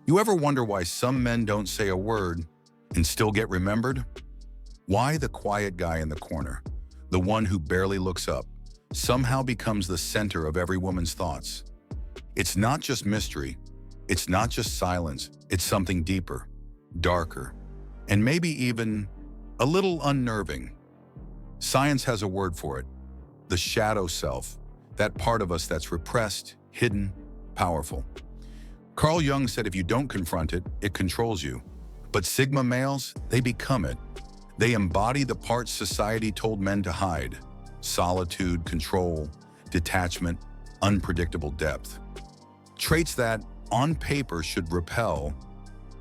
You ever wonder why some men don't say a word and still get remembered? Why the quiet guy in the corner, the one who barely looks up, somehow becomes the center of every woman's thoughts? It's not just mystery, it's not just silence, it's something deeper, darker, and maybe even a little unnerving. Science has a word for it: the shadow self, that part of us that's repressed, hidden, powerful. Carl Jung said if you don't confront it, it controls you. But Sigma males, they become it. They embody the parts society told men to hide: solitude, control, detachment, unpredictable depth. Traits that, on paper, should repel,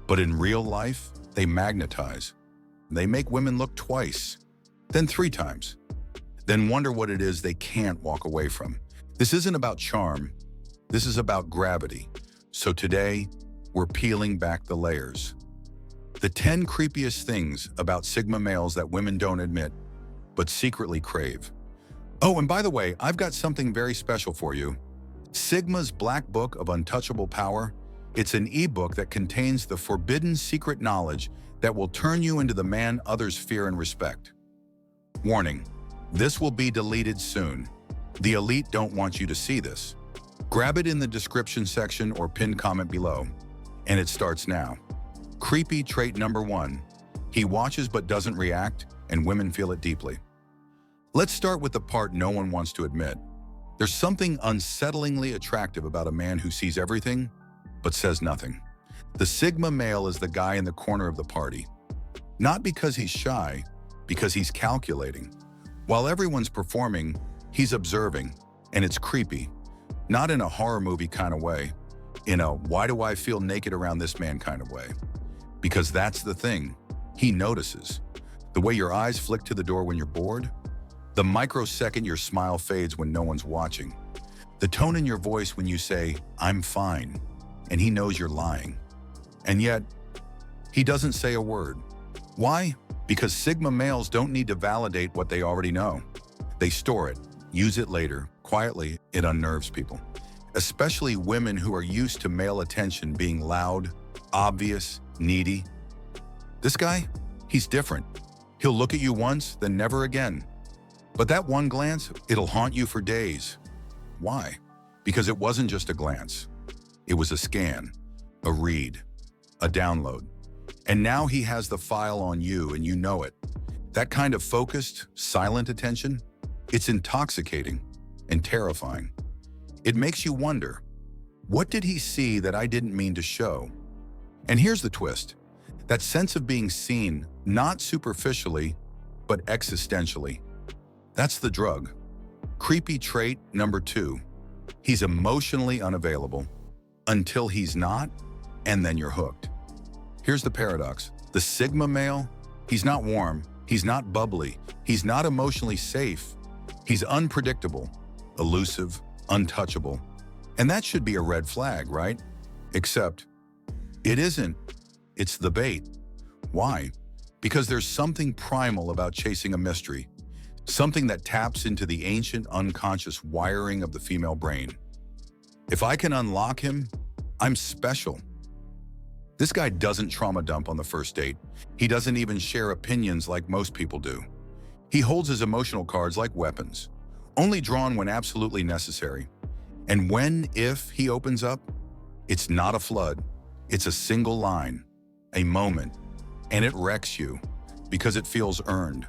but in real life, they magnetize. They make women look twice, then three times, then wonder what it is they can't walk away from. This isn't about charm, this is about gravity. So today, we're peeling back the layers. The 10 creepiest things about Sigma males that women don't admit, but secretly crave. Oh, and by the way, I've got something very special for you. Sigma's Black Book of Untouchable Power. It's an ebook that contains the forbidden secret knowledge that will turn you into the man others fear and respect. Warning, this will be deleted soon. The elite don't want you to see this. Grab it in the description section or pinned comment below. And it starts now. Creepy trait number 1. He watches but doesn't react, and women feel it deeply. Let's start with the part no one wants to admit. There's something unsettlingly attractive about a man who sees everything, but says nothing. The Sigma male is the guy in the corner of the party. Not because he's shy, because he's calculating. While everyone's performing, he's observing, and it's creepy. Not in a horror movie kind of way, in a why do I feel naked around this man kind of way. Because that's the thing, he notices. The way your eyes flick to the door when you're bored, the microsecond your smile fades when no one's watching, the tone in your voice when you say, "I'm fine," and he knows you're lying. And yet, he doesn't say a word. Why? Because Sigma males don't need to validate what they already know. They store it, use it later. Quietly, it unnerves people, especially women who are used to male attention being loud, obvious, needy. This guy, he's different. He'll look at you once, then never again. But that one glance, it'll haunt you for days. Why? Because it wasn't just a glance. It was a scan, a read, a download. And now he has the file on you and you know it. That kind of focused, silent attention, it's intoxicating and terrifying. It makes you wonder, what did he see that I didn't mean to show? And here's the twist. That sense of being seen, not superficially, but existentially. That's the drug. Creepy trait number 2. He's emotionally unavailable until he's not, and then you're hooked. Here's the paradox. The Sigma male, he's not warm, he's not bubbly, he's not emotionally safe. He's unpredictable, elusive, untouchable. And that should be a red flag, right? Except it isn't. It's the bait. Why? Because there's something primal about chasing a mystery, something that taps into the ancient unconscious wiring of the female brain. If I can unlock him, I'm special. This guy doesn't trauma dump on the first date. He doesn't even share opinions like most people do. He holds his emotional cards like weapons, only drawn when absolutely necessary. And if he opens up, it's not a flood. It's a single line, a moment, and it wrecks you because it feels earned.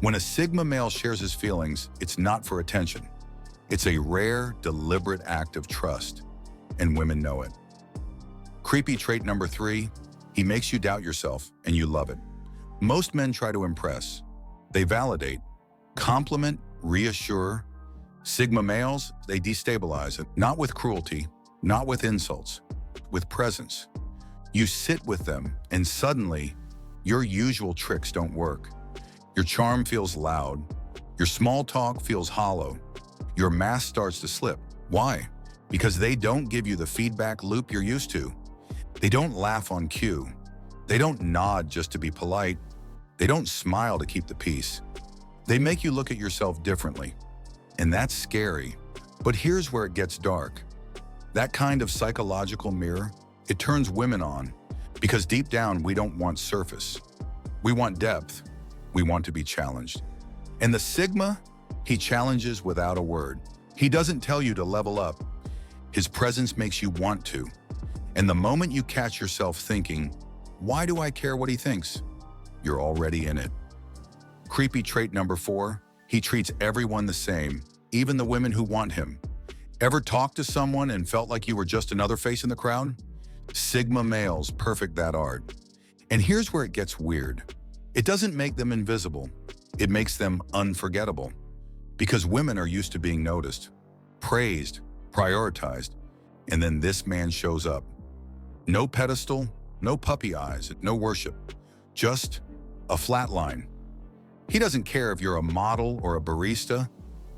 When a Sigma male shares his feelings, it's not for attention. It's a rare, deliberate act of trust, and women know it. Creepy trait number 3, he makes you doubt yourself, and you love it. Most men try to impress. They validate, compliment, reassure. Sigma males, they destabilize it, not with cruelty, not with insults, with presence. You sit with them, and suddenly, your usual tricks don't work. Your charm feels loud. Your small talk feels hollow. Your mask starts to slip. Why? Because they don't give you the feedback loop you're used to. They don't laugh on cue. They don't nod just to be polite. They don't smile to keep the peace. They make you look at yourself differently. And that's scary. But here's where it gets dark. That kind of psychological mirror, It turns women on because deep down we don't want surface. We want depth. We want to be challenged. And the Sigma, he challenges without a word. He doesn't tell you to level up. His presence makes you want to. And the moment you catch yourself thinking, why do I care what he thinks? You're already in it. Creepy trait number 4, he treats everyone the same, even the women who want him. Ever talked to someone and felt like you were just another face in the crowd? Sigma males perfect that art. And here's where it gets weird. It doesn't make them invisible. It makes them unforgettable. Because women are used to being noticed, praised, prioritized, and then this man shows up. No pedestal, no puppy eyes, no worship, just a flat line. He doesn't care if you're a model or a barista.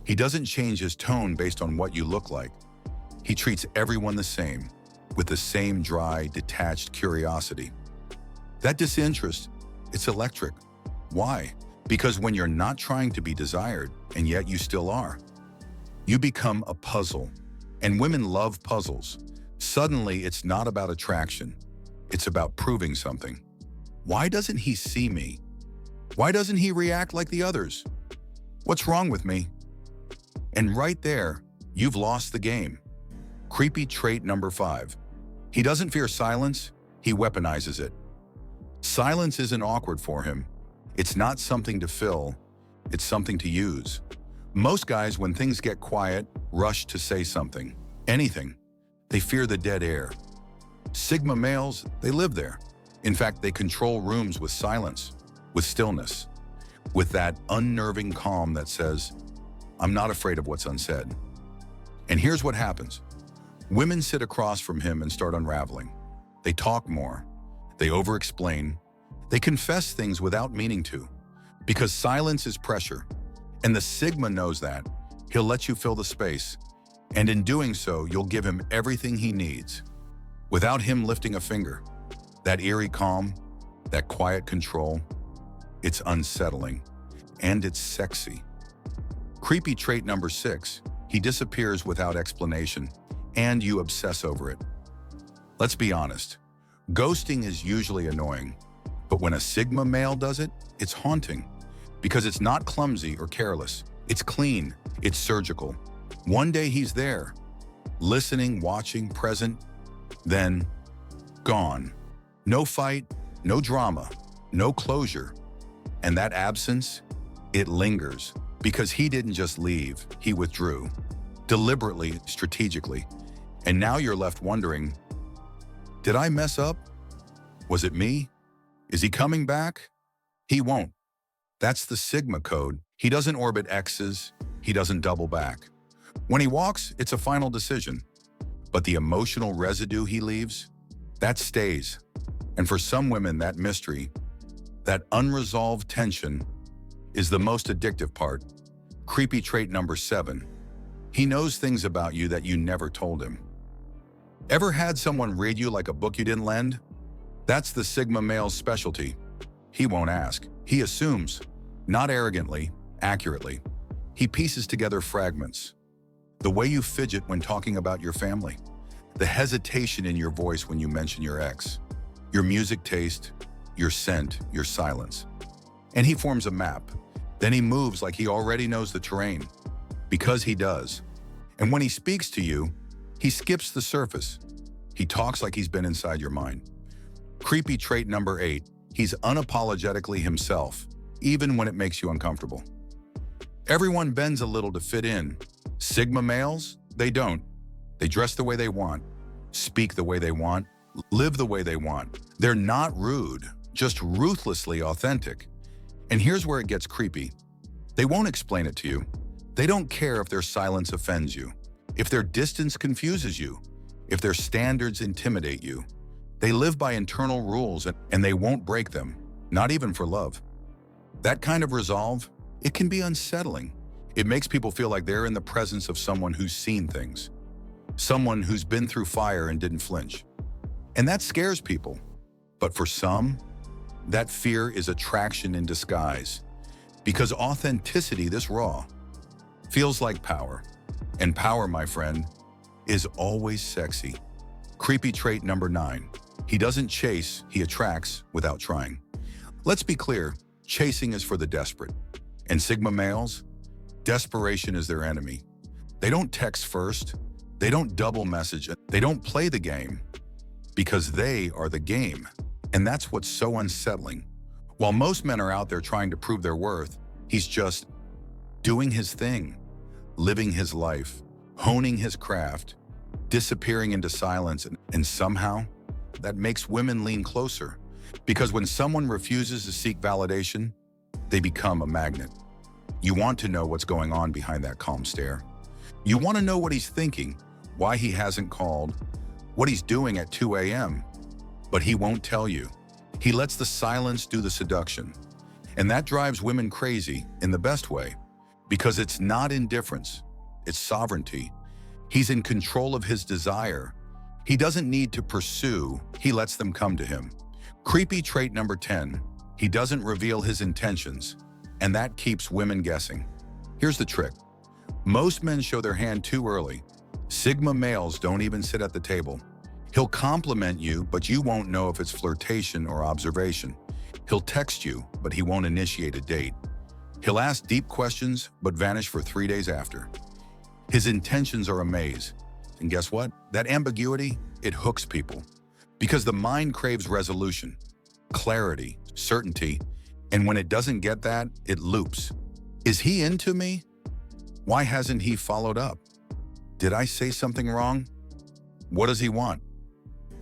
He doesn't change his tone based on what you look like. He treats everyone the same, with the same dry, detached curiosity. That disinterest, it's electric. Why? Because when you're not trying to be desired, and yet you still are, you become a puzzle. And women love puzzles. Suddenly, it's not about attraction. It's about proving something. Why doesn't he see me? Why doesn't he react like the others? What's wrong with me? And right there, you've lost the game. Creepy trait number 5. He doesn't fear silence, he weaponizes it. Silence isn't awkward for him. It's not something to fill, it's something to use. Most guys, when things get quiet, rush to say something, anything. They fear the dead air. Sigma males, they live there. In fact, they control rooms with silence, with stillness, with that unnerving calm that says, I'm not afraid of what's unsaid. And here's what happens. Women sit across from him and start unraveling. They talk more. They over-explain. They confess things without meaning to, because silence is pressure. And the Sigma knows that. He'll let you fill the space. And in doing so, you'll give him everything he needs, without him lifting a finger. That eerie calm, that quiet control, it's unsettling, and it's sexy. Creepy trait number 6, he disappears without explanation, and you obsess over it. Let's be honest, ghosting is usually annoying, but when a Sigma male does it, it's haunting, because it's not clumsy or careless. It's clean, it's surgical. One day he's there, listening, watching, present, then gone. No fight, no drama, no closure. And that absence, it lingers, because he didn't just leave, he withdrew. Deliberately, strategically. And now you're left wondering, did I mess up? Was it me? Is he coming back? He won't. That's the Sigma code. He doesn't orbit X's, he doesn't double back. When he walks, it's a final decision. But the emotional residue he leaves, that stays. And for some women, that mystery, that unresolved tension, is the most addictive part. Creepy trait number 7. He knows things about you that you never told him. Ever had someone read you like a book you didn't lend? That's the Sigma male's specialty. He won't ask. He assumes, not arrogantly, accurately. He pieces together fragments. The way you fidget when talking about your family, the hesitation in your voice when you mention your ex, your music taste, your scent, your silence. And he forms a map. Then he moves like he already knows the terrain, because he does. And when he speaks to you, he skips the surface. He talks like he's been inside your mind. Creepy trait number 8, he's unapologetically himself, even when it makes you uncomfortable. Everyone bends a little to fit in. Sigma males, they don't. They dress the way they want, speak the way they want, live the way they want. They're not rude, just ruthlessly authentic. And here's where it gets creepy. They won't explain it to you. They don't care if their silence offends you, if their distance confuses you, if their standards intimidate you. They live by internal rules and they won't break them, not even for love. That kind of resolve, it can be unsettling. It makes people feel like they're in the presence of someone who's seen things, someone who's been through fire and didn't flinch. And that scares people. But for some, that fear is attraction in disguise, because authenticity, this raw, feels like power. And power, my friend, is always sexy. Creepy trait number 9. He doesn't chase, he attracts without trying. Let's be clear, chasing is for the desperate. And Sigma males, desperation is their enemy. They don't text first, they don't double message, they don't play the game because they are the game. And that's what's so unsettling. While most men are out there trying to prove their worth, he's just doing his thing, living his life, honing his craft, disappearing into silence, and somehow that makes women lean closer. Because when someone refuses to seek validation, they become a magnet. You want to know what's going on behind that calm stare. You want to know what he's thinking, why he hasn't called, what he's doing at 2 a.m. But he won't tell you. He lets the silence do the seduction. And that drives women crazy in the best way, because it's not indifference, it's sovereignty. He's in control of his desire. He doesn't need to pursue, he lets them come to him. Creepy trait number 10, he doesn't reveal his intentions, and that keeps women guessing. Here's the trick. Most men show their hand too early. Sigma males don't even sit at the table. He'll compliment you, but you won't know if it's flirtation or observation. He'll text you, but he won't initiate a date. He'll ask deep questions, but vanish for 3 days after. His intentions are a maze. And guess what? That ambiguity, it hooks people. Because the mind craves resolution, clarity, certainty, and when it doesn't get that, it loops. Is he into me? Why hasn't he followed up? Did I say something wrong? What does he want?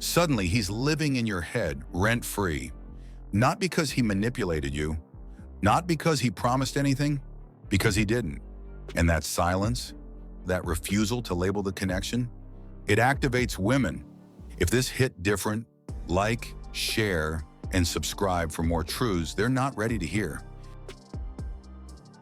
Suddenly, he's living in your head, rent-free. Not because he manipulated you, not because he promised anything, because he didn't. And that silence, that refusal to label the connection, it activates women. If this hit different, like, share, and subscribe for more truths they're not ready to hear.